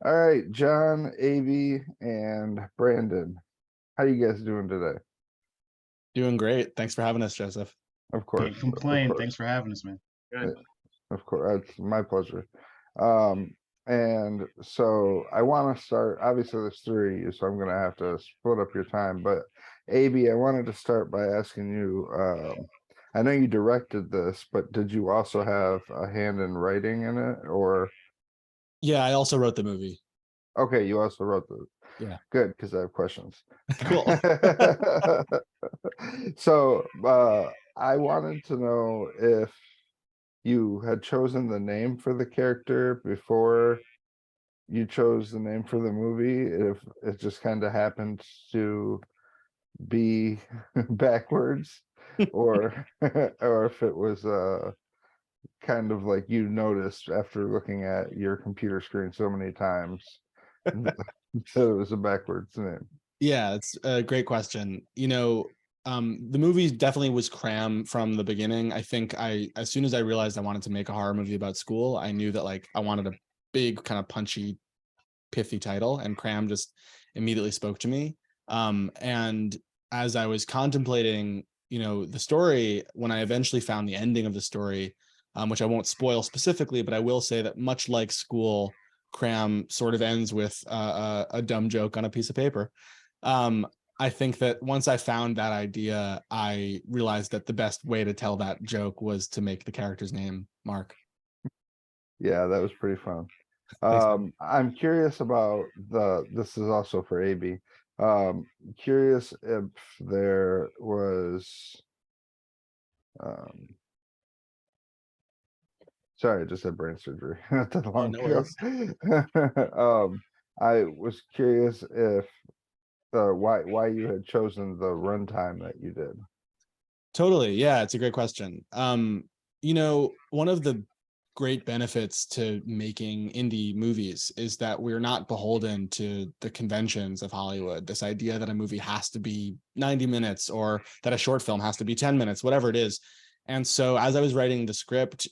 All right, John, Abie, and Brandon. How you guys doing today? Doing great. Thanks for having us, Joseph. Of course, Can't of complain. course, Thanks for having us, man. eh, Good. of course. It's my pleasure. Um, and so I want to start. Obviously, there's three of you, so I'm going to have to split up your time. But Abie, I wanted to start by asking you. I know you directed this, but did you also have a hand in writing in it, or Yeah, I also wrote the movie. okay, you also wrote the Yeah. good because I have questions. Cool. So I wanted to know if you had chosen the name for the character before you chose the name for the movie, if it just kind of happened to be backwards, or or if it was kind of like you noticed after looking at your computer screen so many times that it was a backwards name. Yeah, it's a great question. The movie definitely was Cram from the beginning. I think as soon as I realized I wanted to make a horror movie about school, I knew that like I wanted a big kind of punchy, pithy title, and Cram just immediately spoke to me. And as I was contemplating, the story, when I eventually found the ending of the story, which I won't spoil specifically, but I will say that much like school, Cram sort of ends with a dumb joke on a piece of paper. Um, I think that once I found that idea, I realized that the best way to tell that joke was to make the character's name Mark. Yeah, that was pretty fun. Thanks. I'm curious about this is also for AB. Curious if there was, um, sorry, I just had brain surgery not that Oh, long no ago. worries. I was curious if why you had chosen the runtime that you did. Totally. Yeah, it's a great question. One of the great benefits to making indie movies is that we're not beholden to the conventions of Hollywood. This idea that a movie has to be 90 minutes or that a short film has to be 10 minutes, whatever it is. And so as I was writing the script,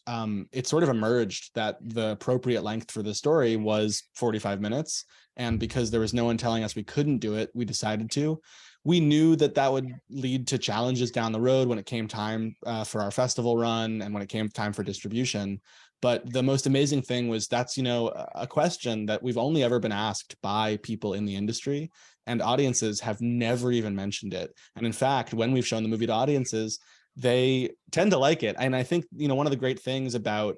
it sort of emerged that the appropriate length for the story was 45 minutes. And because there was no one telling us we couldn't do it, we decided to. We knew that that would lead to challenges down the road when it came time for our festival run and when it came time for distribution. But the most amazing thing was that's, a question that we've only ever been asked by people in the industry, and audiences have never even mentioned it. And in fact, when we've shown the movie to audiences, they tend to like it. And I think, one of the great things about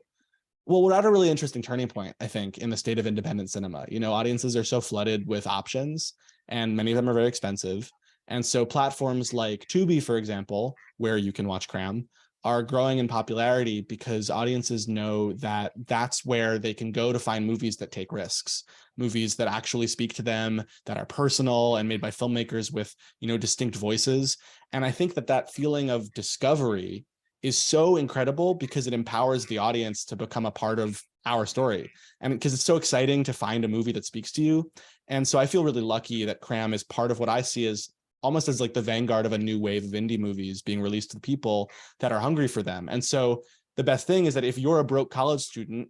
we're at a really interesting turning point, I think, in the state of independent cinema. Audiences are so flooded with options, and many of them are very expensive. And so platforms like Tubi, for example, where you can watch Cram, are growing in popularity because audiences know that that's where they can go to find movies that take risks, movies that actually speak to them, that are personal and made by filmmakers with, distinct voices. And I think that that feeling of discovery is so incredible because it empowers the audience to become a part of our story. And because it's so exciting to find a movie that speaks to you. And so I feel really lucky that Cram is part of what I see as almost as like the vanguard of a new wave of indie movies being released to the people that are hungry for them. And so the best thing is that if you're a broke college student,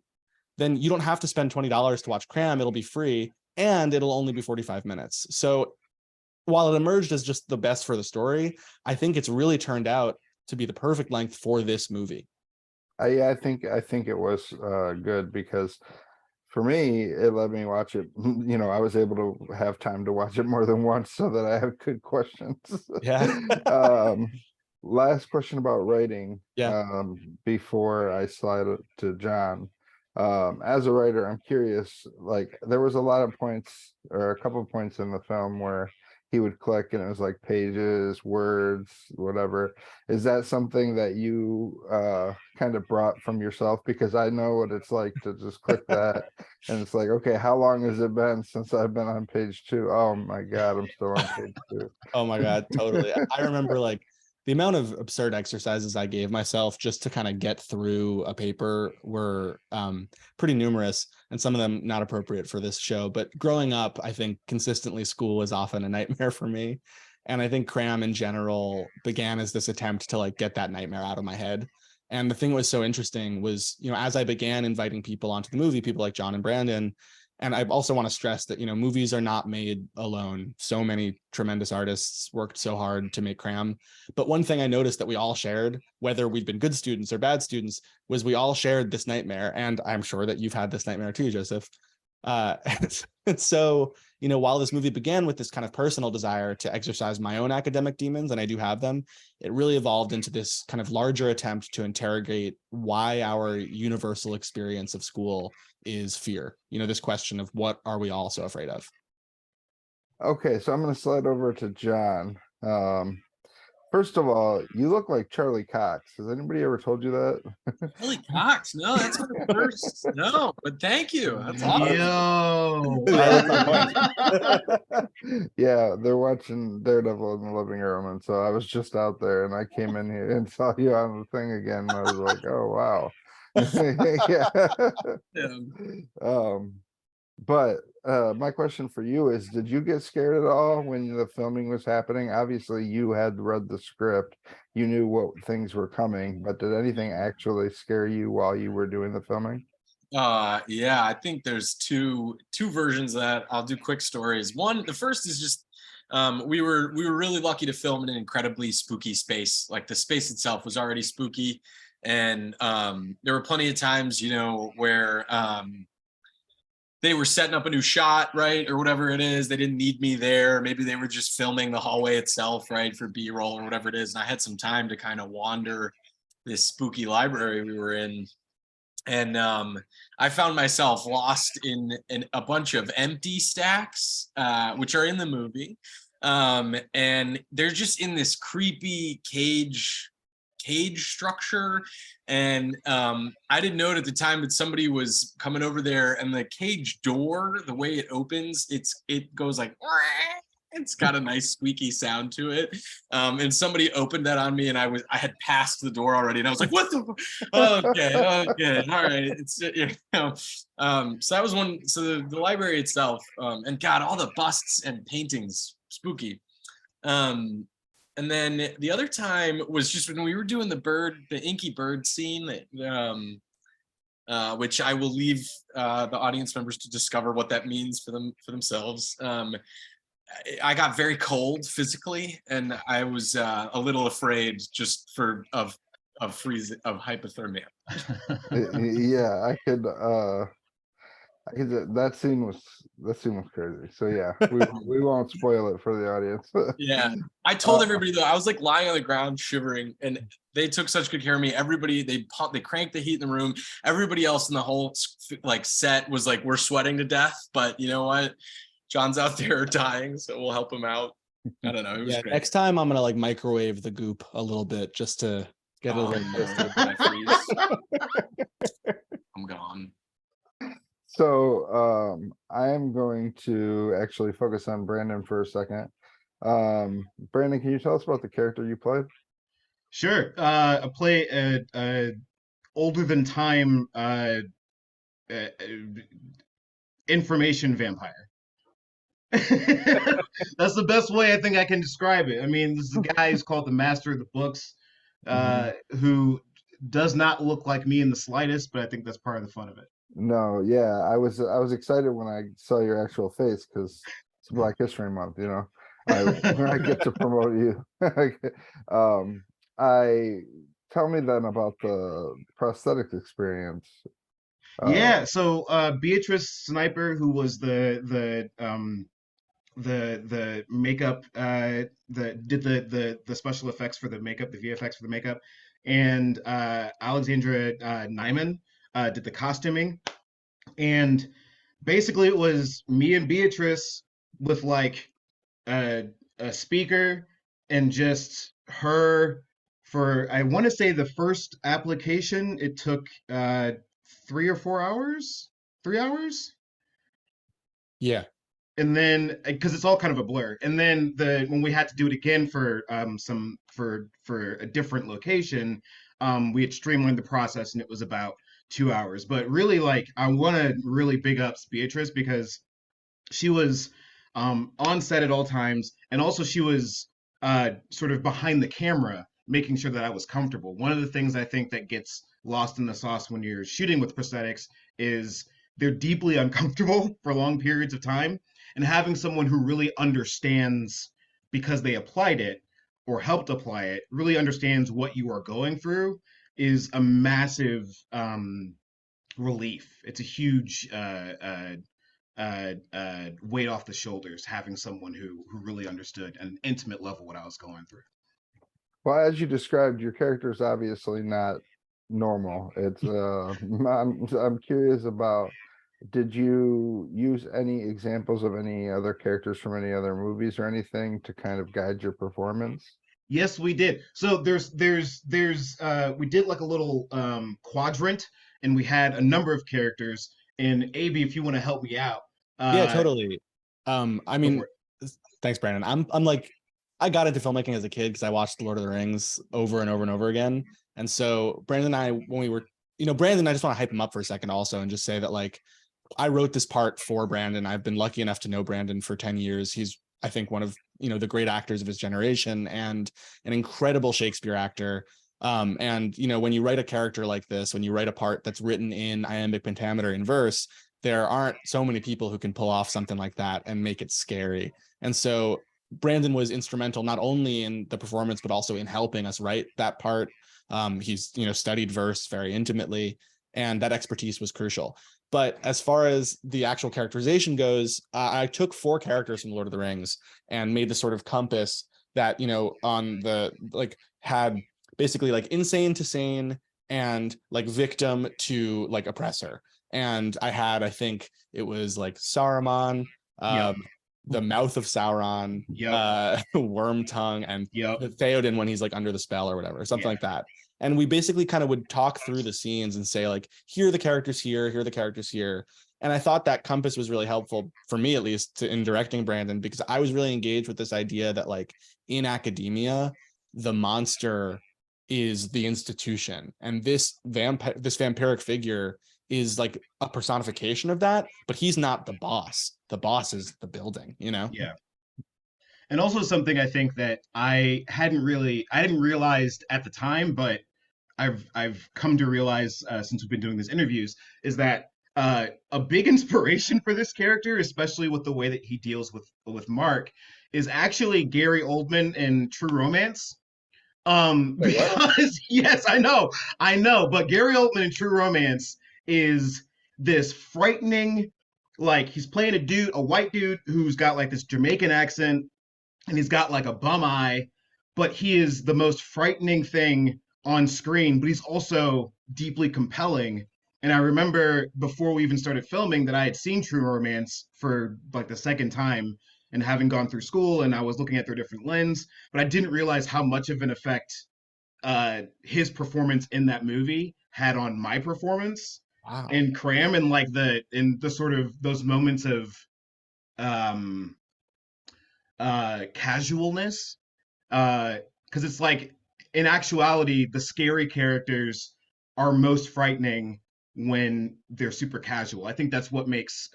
then you don't have to spend $20 to watch Cram. It'll be free and it'll only be 45 minutes. So while it emerged as just the best for the story, I think it's really turned out to be the perfect length for this movie. Yeah, I think it was good because for me it let me watch it. I was able to have time to watch it more than once so that I have good questions. Yeah. um, Last question about writing. Yeah. Before I slide it to John. As a writer, I'm curious. Like there was a lot of points or a couple of points in the film where he would click and it was like pages, words, whatever. Is that something that you kind of brought from yourself? Because I know what it's like to just click that and it's like, okay, how long has it been since I've been on page two? Oh my God, I'm still on page two. Oh my God, totally. I remember like the amount of absurd exercises I gave myself just to kind of get through a paper were pretty numerous, and some of them not appropriate for this show. But growing up, I think consistently school was often a nightmare for me. And I think Cram in general began as this attempt to like get that nightmare out of my head. And the thing that was so interesting was, as I began inviting people onto the movie, people like John and Brandon, And I also want to stress that, movies are not made alone. So many tremendous artists worked so hard to make Cram. But one thing I noticed that we all shared, whether we'd been good students or bad students, was we all shared this nightmare. And I'm sure that you've had this nightmare too, Joseph. Uh, and so, while this movie began with this kind of personal desire to exercise my own academic demons, and I do have them, it really evolved into this kind of larger attempt to interrogate why our universal experience of school is fear. This question of what are we all so afraid of? Okay, so I'm going to slide over to John. First of all, you look like Charlie Cox. Has anybody ever told you that? Charlie Cox? No, that's my first. No, but thank you. That's awesome. Yo. Yeah, they're watching Daredevil in the living room, and so I was just out there, and I came in here and saw you on the thing again. And I was like, oh wow. Yeah. But my question for you is, did you get scared at all when the filming was happening? Obviously, you had read the script, you knew what things were coming, but did anything actually scare you while you were doing the filming? Yeah, I think there's two versions of that. I'll do quick stories. The first is just we were really lucky to film in an incredibly spooky space. Like the space itself was already spooky, and there were plenty of times, where they were setting up a new shot, right, or whatever it is. They didn't need me there. Maybe they were just filming the hallway itself, right, for B-roll or whatever it is. And I had some time to kind of wander this spooky library we were in. And I found myself lost in a bunch of empty stacks, which are in the movie. And they're just in this creepy cage structure. And I didn't know it at the time, but somebody was coming over there, and the cage door, the way it opens, it goes like, it's got a nice squeaky sound to it. And somebody opened that on me, and I had passed the door already, and I was like, what the okay, all right. It's so that was one. So the library itself, and God, all the busts and paintings, spooky. And then the other time was just when we were doing the inky bird scene, which I will leave the audience members to discover what that means for themselves. I got very cold physically, and I was a little afraid just of freezing, of hypothermia. Yeah, I could. That scene was crazy. So yeah, we won't spoil it for the audience. Yeah, I told everybody though, I was like lying on the ground shivering, and they took such good care of me. Everybody, they cranked the heat in the room. Everybody else in the whole set was like, we're sweating to death, but you know what? John's out there dying, so we'll help him out. I don't know. It was great. Next time I'm gonna microwave the goop a little bit just to get a little. I'm gone. So I am going to actually focus on Brandon for a second. Brandon, can you tell us about the character you played? Sure. I play a older than time information vampire. That's the best way I think I can describe it. I mean, this is a guy who's called the Master of the Books, who does not look like me in the slightest, but I think that's part of the fun of it. No, yeah, I was excited when I saw your actual face because it's Black History Month, I get to promote you. Tell me then about the prosthetics experience. Yeah, so Beatrice Sniper, who was the makeup did the special effects for the makeup, the VFX for the makeup, and Alexandra Nyman did the costuming. And basically it was me and Beatrice with like a speaker and just her for, I want to say the first application, it took 3 or 4 hours, 3 hours. Yeah. And then because it's all kind of a blur, and then when we had to do it again for for a different location, we had streamlined the process, and it was about 2 hours. But really, like, I want to really big up Beatrice because she was on set at all times, and also she was sort of behind the camera making sure that I was comfortable. One of the things I think that gets lost in the sauce when you're shooting with prosthetics is they're deeply uncomfortable for long periods of time, and having someone who really understands because they applied it or helped apply it, really understands what you are going through is a massive relief. It's a huge weight off the shoulders having someone who really understood at an intimate level what I was going through. Well, as you described, your character is obviously not normal. It's I'm curious about, did you use any examples of any other characters from any other movies or anything to kind of guide your performance? Yes, we did. So there's we did like a little quadrant, and we had a number of characters. And Abie, if you want to help me out, Yeah, totally. I go mean, for it. thanks, Brandon. I'm like, I got into filmmaking as a kid because I watched Lord of the Rings over and over and over again. And so Brandon and I, when we were, Brandon, I just want to hype him up for a second also and just say that like I wrote this part for Brandon. I've been lucky enough to know Brandon for 10 years. He's, I think, one of, the great actors of his generation and an incredible Shakespeare actor. And, when you write a character like this, when you write a part that's written in iambic pentameter in verse, there aren't so many people who can pull off something like that and make it scary. And so Brandon was instrumental not only in the performance, but also in helping us write that part. He's, studied verse very intimately, and that expertise was crucial. But as far as the actual characterization goes, I took 4 characters from Lord of the Rings and made the sort of compass that, on the, like, had basically like insane to sane and like victim to like oppressor. And I had, I think it was like Saruman, Yep. the mouth of Sauron, Yep. Worm Tongue, and Yep. Theoden when he's like under the spell or whatever, something like that. And we basically kind of would talk through the scenes and say like, here are the characters here are the characters here. And I thought that compass was really helpful for me, at least in directing Brandon, because I was really engaged with this idea that like in academia, the monster is the institution. And this vampiric figure is like a personification of that, but he's not the boss. The boss is the building, Yeah. And also something I think that I didn't realize at the time, but I've come to realize since we've been doing these interviews, is that a big inspiration for this character, especially with the way that he deals with Mark, is actually Gary Oldman in True Romance. Because yes, I know, but Gary Oldman in True Romance is this frightening, like he's playing a white dude who's got like this Jamaican accent, and he's got like a bum eye, but he is the most frightening thing on screen, but he's also deeply compelling. And I remember before we even started filming that I had seen True Romance for like the second time and having gone through school, and I was looking at their different lens, but I didn't realize how much of an effect his performance in that movie had on my performance. Wow. And Cram, and like in the sort of those moments of um casualness, because it's like in actuality the scary characters are most frightening when they're super casual. I think that's what makes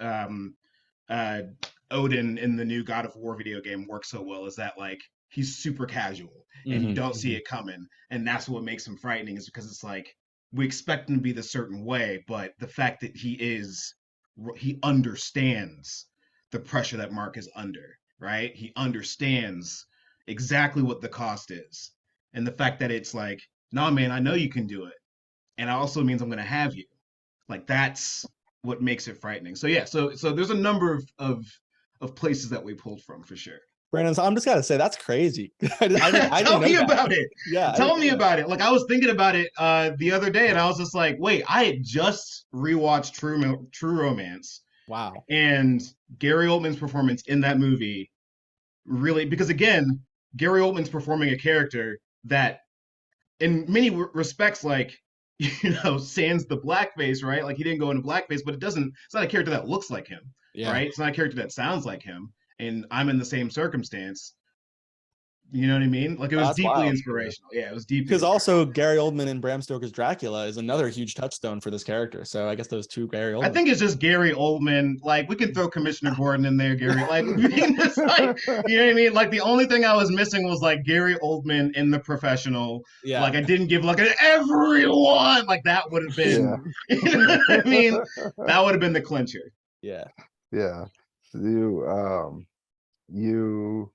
Odin in the new God of War video game work so well, is that like he's super casual and you don't see it coming, and that's what makes him frightening, is because it's like we expect him to be the certain way, but the fact that he understands the pressure that Mark is under, right? He understands exactly what the cost is. And the fact that it's like, nah, man, I know you can do it. And it also means I'm going to have you. Like, that's what makes it frightening. So, yeah, so there's a number of places that we pulled from for sure. Brandon, so I'm just gotta say that's crazy. I didn't Tell me know that. about it. Yeah, Tell me about it. Like, I was thinking about it the other day, and I was just like, wait, I had just rewatched True Romance. Wow. And Gary Oldman's performance in that movie really, because again, Gary Oldman's performing a character that in many respects, like, sans the blackface, right? Like, he didn't go into blackface, but it's not a character that looks like him, Yeah. right? It's not a character that sounds like him. And I'm in the same circumstance. You know what I mean? Like it was That's deeply wild. inspirational. Yeah, it was deeply. Because also Gary Oldman in Bram Stoker's Dracula is another huge touchstone for this character. So I guess those two Gary I Oldman. think it's just Gary Oldman. Like we could throw Commissioner Gordon in there, Gary. Like, it's like, you know what I mean? Like the only thing I was missing was like Gary Oldman in The Professional. Yeah. Like I didn't give like an everyone. Like that would have been. You know what I mean? That would have been the clincher. Yeah. Yeah. So you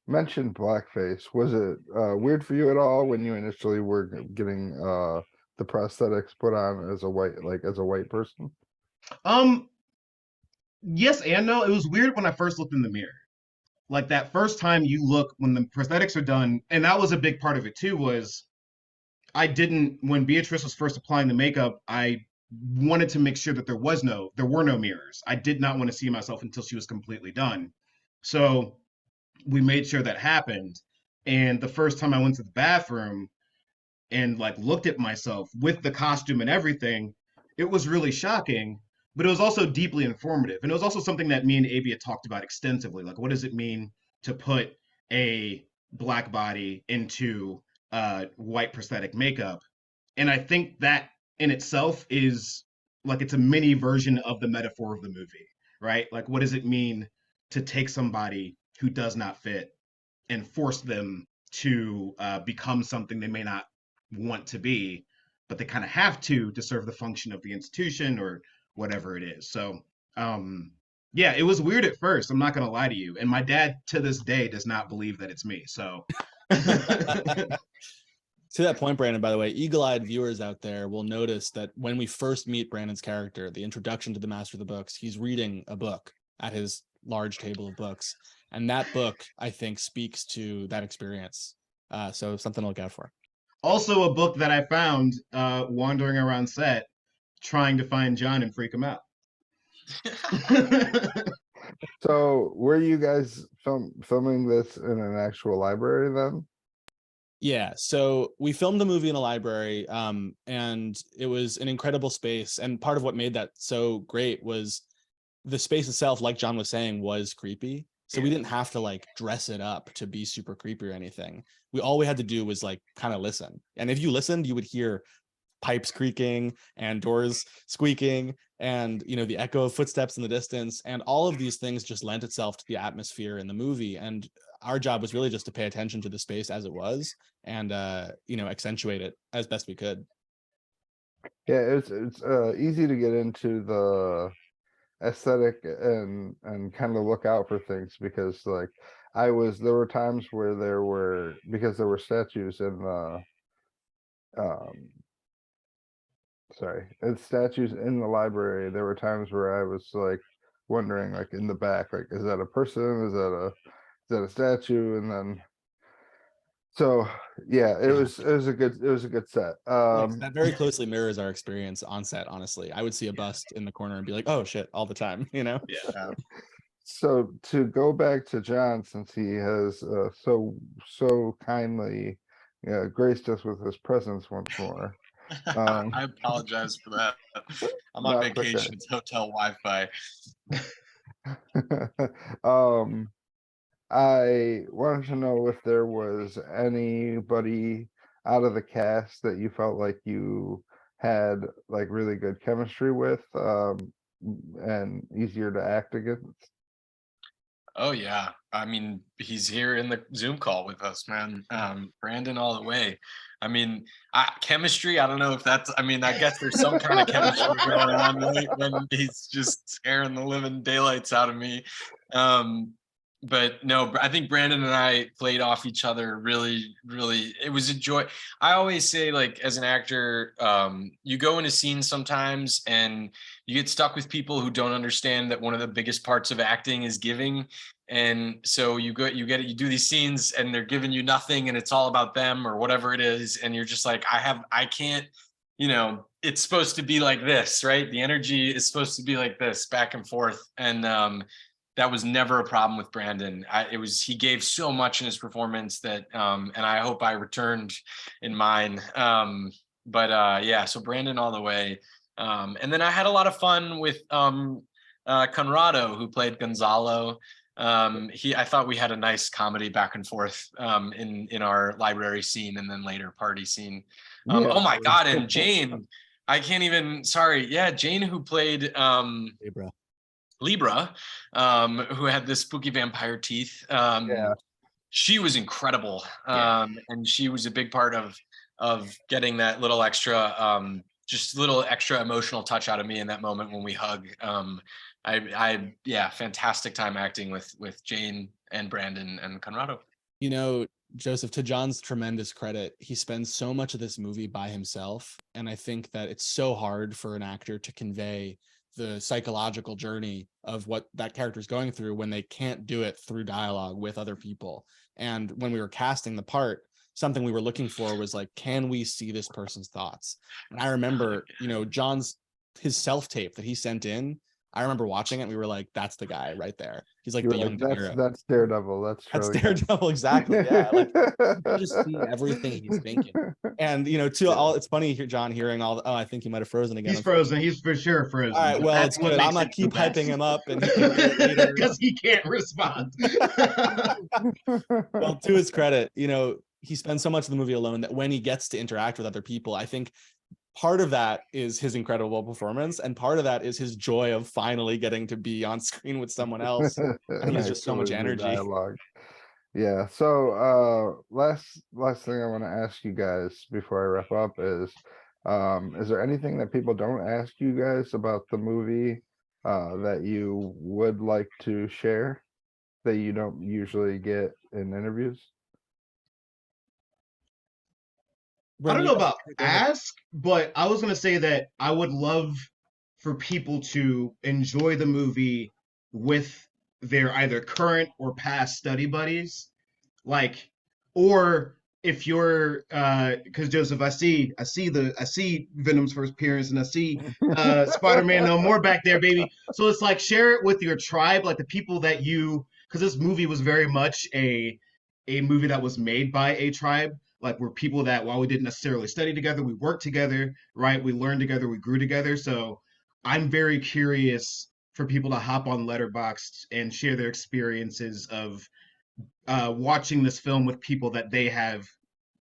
mentioned blackface. Was it weird for you at all when you initially were getting the prosthetics put on as a white person? Yes and no. It was weird when I first looked in the mirror. Like that first time you look when the prosthetics are done, and that was a big part of it too, was I didn't when Beatrice was first applying the makeup, I wanted to make sure that there were no mirrors. I did not want to see myself until she was completely done. So we made sure that happened. And the first time I went to the bathroom and like looked at myself with the costume and everything, it was really shocking, but it was also deeply informative. And it was also something that me and Abie had talked about extensively. Like, what does it mean to put a black body into white prosthetic makeup? And I think that in itself is like it's a mini version of the metaphor of the movie, right? Like, what does it mean to take somebody who does not fit and force them to become something they may not want to be, but they kind of have to serve the function of the institution or whatever it is. So, yeah, it was weird at first. I'm not going to lie to you. And my dad to this day does not believe that it's me. So, To that point, Brandon, by the way, eagle-eyed viewers out there will notice that when we first meet Brandon's character, the introduction to the Master of the Books, he's reading a book at his large table of books. And that book, I think, speaks to that experience. So something to look out for. Also, a book that I found wandering around set, trying to find John and freak him out. So were you guys filming this in an actual library then? Yeah, so we filmed the movie in a library, and it was an incredible space. And part of what made that so great was the space itself, like John was saying, was creepy. So we didn't have to like dress it up to be super creepy or anything. All we had to do was like kind of listen. And if you listened, you would hear pipes creaking and doors squeaking and, you know, the echo of footsteps in the distance. And all of these things just lent itself to the atmosphere in the movie. And our job was really just to pay attention to the space as it was and, you know, accentuate it as best we could. Yeah, it's easy to get into the aesthetic and kind of look out for things because like there were times where because there were statues in the statues in the library, there were times where I was like wondering like in the back, like is that a person, is that a statue? And then so yeah, it was a good set. That very closely mirrors our experience on set. Honestly, I would see a bust in the corner and be like, oh shit, all the time, you know? Yeah. So to go back to John, since he has so kindly graced us with his presence once more. I apologize for that. I'm on vacation. It's hotel Wi-Fi. I wanted to know if there was anybody out of the cast that you felt like you had like really good chemistry with, and easier to act against. Oh yeah. I mean, he's here in the Zoom call with us, man. Brandon all the way. I mean, chemistry, I don't know if that's, I mean, I guess there's some kind of chemistry going on when he's just scaring the living daylights out of me. But no, I think Brandon and I played off each other really, really. It was a joy. I always say, like, as an actor, you go into scenes sometimes and you get stuck with people who don't understand that one of the biggest parts of acting is giving. And so you do these scenes and they're giving you nothing and it's all about them or whatever it is. And you're just like, I can't, you know, it's supposed to be like this, right? The energy is supposed to be like this, back and forth. And that was never a problem with Brandon. He gave so much in his performance that, and I hope I returned in mine. Yeah, so Brandon all the way. And then I had a lot of fun with Conrado, who played Gonzalo. I thought we had a nice comedy back and forth in our library scene and then later party scene. Yeah. Oh my God, and Jane, I can't even, sorry. Yeah, Jane, who played Libra, who had the spooky vampire teeth. Yeah. She was incredible. And she was a big part of getting that little extra just little extra emotional touch out of me in that moment when we hug. Yeah, fantastic time acting with Jane and Brandon and Conrado. You know, Joseph, to John's tremendous credit, he spends so much of this movie by himself. And I think that it's so hard for an actor to convey the psychological journey of what that character is going through when they can't do it through dialogue with other people. And when we were casting the part, something we were looking for was like, can we see this person's thoughts? And I remember, you know, his self-tape that he sent in, I remember watching it and we were like, that's the guy right there. He's like the young De Niro. That's Daredevil. That's Daredevil, exactly. Yeah, like you just see everything he's thinking. And you know, it's funny here, John, hearing all I think he might have frozen again. He's frozen. He's for sure frozen. All right, well, it's good. I'm gonna keep hyping him up and because he can't respond. Well, to his credit, you know, he spends so much of the movie alone that when he gets to interact with other people, I think part of that is his incredible performance, and part of that is his joy of finally getting to be on screen with someone else. And he has just so much energy. Dialogue. Yeah. So last thing I want to ask you guys before I wrap up is there anything that people don't ask you guys about the movie that you would like to share that you don't usually get in interviews? I don't know about ask, but I was going to say that I would love for people to enjoy the movie with their either current or past study buddies. Like, or if you're, because Joseph, I see Venom's first appearance and I see Spider-Man No More back there, baby. So it's like, share it with your tribe, like the people that because this movie was very much a movie that was made by a tribe. Like, we're people that, while we didn't necessarily study together, we worked together, right? We learned together, we grew together. So I'm very curious for people to hop on Letterboxd and share their experiences of watching this film with people that they have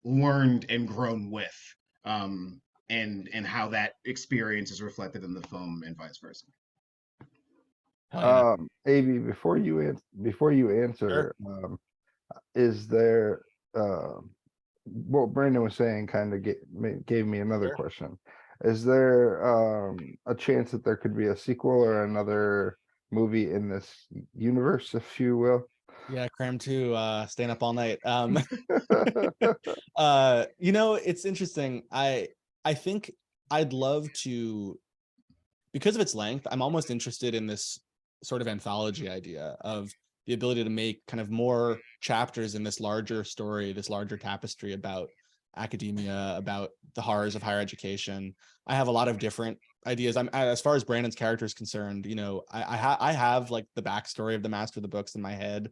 learned and grown with, and how that experience is reflected in the film and vice versa. Abie, before you answer, Sure. Is there what Brandon was saying kind of gave me another question. Is there a chance that there could be a sequel or another movie in this universe, if you will? Yeah, Cram 2, staying up all night. You know, it's interesting. I think I'd love to, because of its length, I'm almost interested in this sort of anthology idea of the ability to make kind of more chapters in this larger story, this larger tapestry about academia, about the horrors of higher education. I have a lot of different ideas. As far as Brandon's character is concerned, you know, I have like the backstory of the master of the books in my head.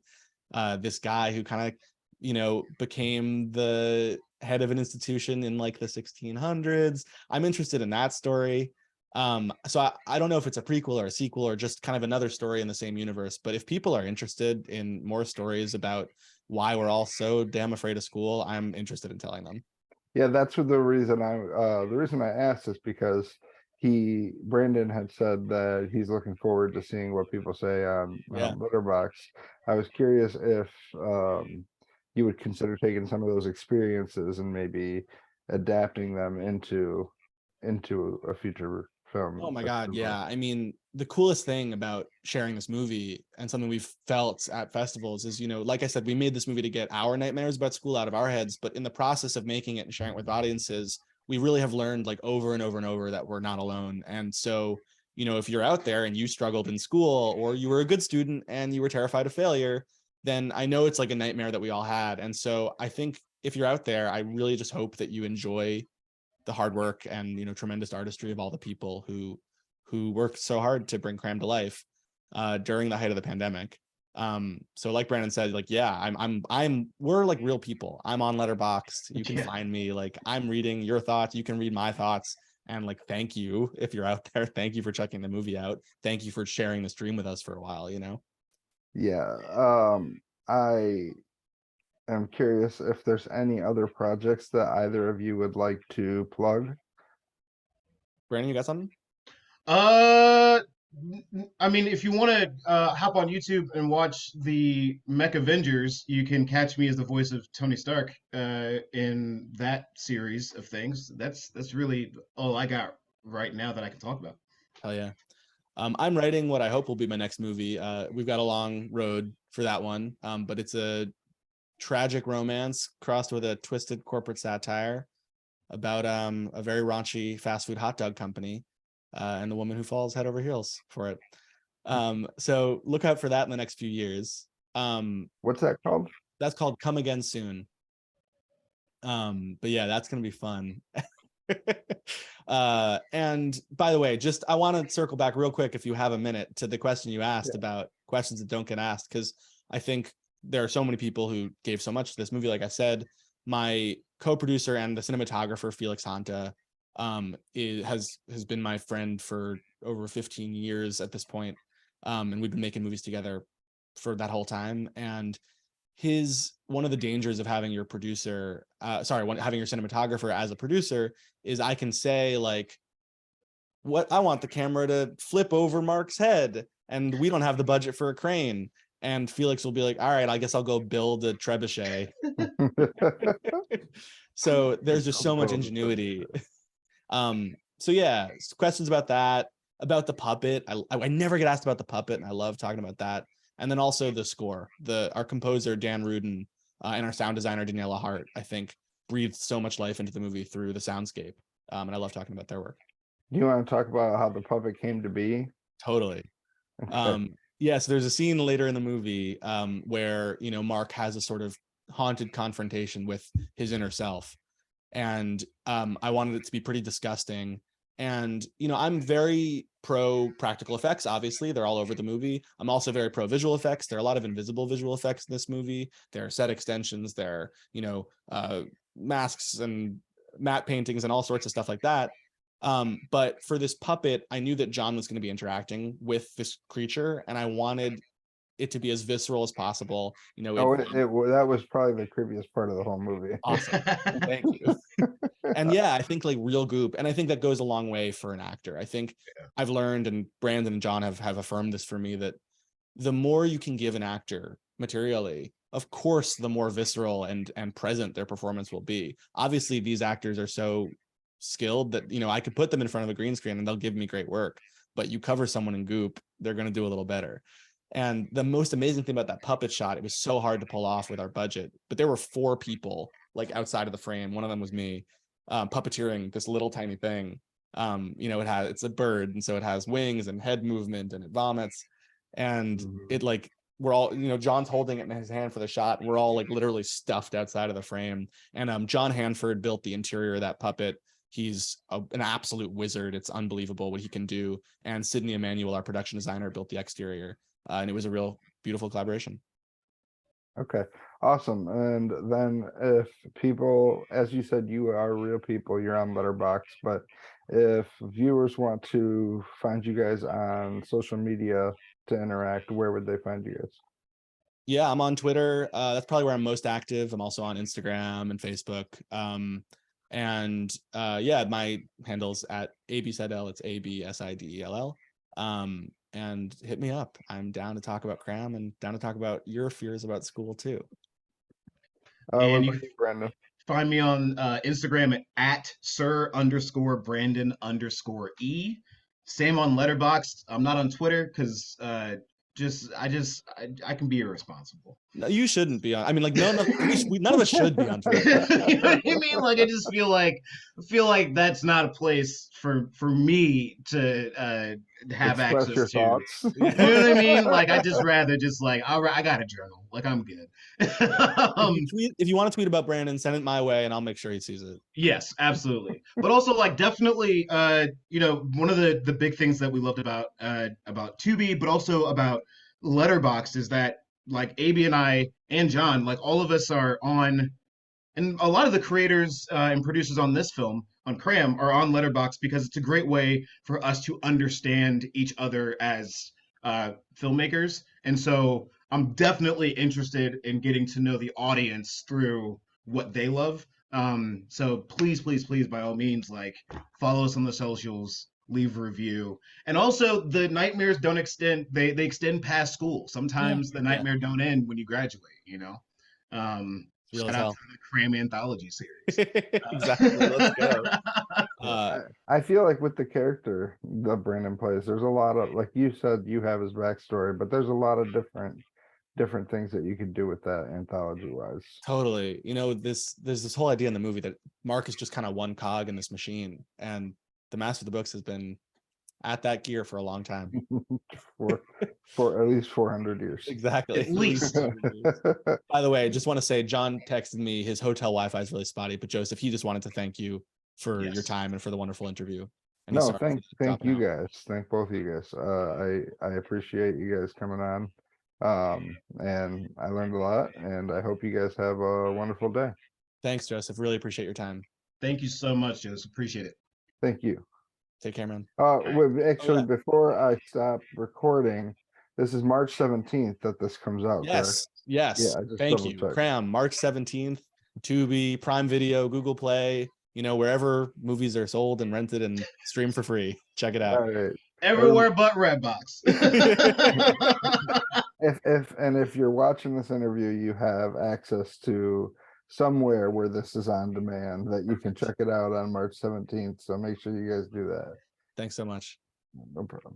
This guy who kind of, you know, became the head of an institution in like the 1600s. I'm interested in that story. So I don't know if it's a prequel or a sequel or just kind of another story in the same universe, but if people are interested in more stories about why we're all so damn afraid of school, I'm interested in telling them. Yeah, that's what the reason I asked is because Brandon had said that he's looking forward to seeing what people say on Letterboxd. I was curious if you would consider taking some of those experiences and maybe adapting them into a future film. Oh my God, yeah. I mean, the coolest thing about sharing this movie and something we've felt at festivals is, you know, like I said, we made this movie to get our nightmares about school out of our heads, but in the process of making it and sharing it with audiences, we really have learned like over and over and over that we're not alone. And so, you know, if you're out there and you struggled in school or you were a good student and you were terrified of failure, then I know it's like a nightmare that we all had. And so I think if you're out there, I really just hope that you enjoy the hard work and, you know, tremendous artistry of all the people who worked so hard to bring Cram to life during the height of the pandemic. So like Brandon said, like, yeah, we're like real people. I'm on Letterboxd. You can find me, like, I'm reading your thoughts. You can read my thoughts. And like, thank you if you're out there. Thank you for checking the movie out. Thank you for sharing this dream with us for a while, you know? Yeah. I am curious if there's any other projects that either of you would like to plug. Brandon, you got something? Uh, I mean, if you want to hop on YouTube and watch the Mech Avengers, you can catch me as the voice of Tony Stark in that series of things. That's really all I got right now that I can talk about. Hell yeah. I'm writing what I hope will be my next movie. We've got a long road for that one, but it's a tragic romance crossed with a twisted corporate satire about a very raunchy fast food hot dog company and the woman who falls head over heels for it. So look out for that in the next few years. What's that called? That's called Come Again Soon. But yeah, that's gonna be fun. And by the way, just I want to circle back real quick, if you have a minute, to the question you asked about questions that don't get asked, because I think there are so many people who gave so much to this movie. Like I said, my co-producer and the cinematographer Felix Hanta has been my friend for over 15 years at this point, and we've been making movies together for that whole time. And one of the dangers of having your producer having your cinematographer as a producer is I can say, like, what I want the camera to flip over Mark's head and we don't have the budget for a crane, and Felix will be like, all right, I guess I'll go build a trebuchet. So there's just so much ingenuity. So yeah, questions about that, about the puppet. I never get asked about the puppet, and I love talking about that. And then also the score. Our composer Dan Rudin and our sound designer Daniela Hart, I think, breathed so much life into the movie through the soundscape, and I love talking about their work. Do you want to talk about how the puppet came to be? Totally. Okay. Yeah, so there's a scene later in the movie where Mark has a sort of haunted confrontation with his inner self, and I wanted it to be pretty disgusting. And I'm very pro practical effects. Obviously, they're all over the movie. I'm also very pro visual effects. There are a lot of invisible visual effects in this movie. There are set extensions. There are masks and matte paintings and all sorts of stuff like that. But for this puppet, I knew that John was going to be interacting with this creature, and I wanted it to be as visceral as possible. That was probably the creepiest part of the whole movie. Awesome. Thank you. And yeah, I think like real goop, and I think that goes a long way for an actor. I think I've learned, and Brandon and John have affirmed this for me, that the more you can give an actor materially, of course, the more visceral and present their performance will be. Obviously, these actors are so skilled that I could put them in front of a green screen and they'll give me great work. But you cover someone in goop, they're going to do a little better. And the most amazing thing about that puppet shot, it was so hard to pull off with our budget, but there were 4 people like outside of the frame. One of them was me, puppeteering this little tiny thing. It's a bird, and so it has wings and head movement, and it vomits, and it like we're all John's holding it in his hand for the shot. We're all like literally stuffed outside of the frame. And John Hanford built the interior of that puppet. He's an absolute wizard. It's unbelievable what he can do. And Sydney Emanuel, our production designer, built the exterior. And it was a real beautiful collaboration. Okay, awesome. And then if people, as you said, you are real people, you're on Letterboxd, but if viewers want to find you guys on social media to interact, where would they find you guys? Yeah, I'm on Twitter. That's probably where I'm most active. I'm also on Instagram and Facebook. My handle's at Abie Sidell. It's ABSIDELL. And hit me up. I'm down to talk about Cram and down to talk about your fears about school too. And you Brandon? Find me on Instagram at Sir_Brandon_E. Same on Letterboxd. I'm not on Twitter because I can be irresponsible. No, you shouldn't be on. I mean, like none of us should be on Twitter. You know what I mean? Like I just feel like that's not a place for me to have Express access your to. thoughts. You know what I mean? Like I just rather just like I got a journal. Like I'm good. If you want to tweet about Brandon, send it my way and I'll make sure he sees it. Yes, absolutely. But also like definitely one of the big things that we loved about Tubi, but also about Letterboxd is that like Abie and I and John, like all of us are on, and a lot of the creators and producers on this film on Cram are on Letterboxd because it's a great way for us to understand each other as filmmakers. And so I'm definitely interested in getting to know the audience through what they love. So please, please, please, by all means, like follow us on the socials, leave a review, and also the nightmares don't extend. They extend past school. Sometimes the nightmare don't end when you graduate. You know. Real Shout as out hell. to the Cram anthology series. Exactly. Let's go. I feel like with the character that Brandon plays, there's a lot of, like you said, you have his backstory, but there's a lot of different things that you could do with that anthology wise. Totally. You know, there's this whole idea in the movie that Mark is just kind of one cog in this machine, and the Master of the Books has been at that gear for a long time. for at least 400 years. Exactly. At least. 400 years. By the way, I just want to say John texted me his hotel Wi-Fi is really spotty, but Joseph, he just wanted to thank you for your Yes. time and for the wonderful interview. And he's No, sorry for thank dropping you out. guys. Thank both of you guys. I appreciate you guys coming on. And I learned a lot, and I hope you guys have a wonderful day. Thanks, Joseph. Really appreciate your time. Thank you so much, Joseph. Appreciate it. Thank you. Take care, man. Actually, yeah. before I stop recording, this is March 17th that this comes out, correct? Yes. Yeah, I just Thank double you. checked. Cram, March 17th, Tubi, Prime Video, Google Play, you know, wherever movies are sold and rented and streamed for free. Check it out. All right. Everywhere but Redbox. If you're watching this interview, you have access to somewhere where this is on demand that you can check it out on March 17th. So make sure you guys do that. Thanks so much. No problem.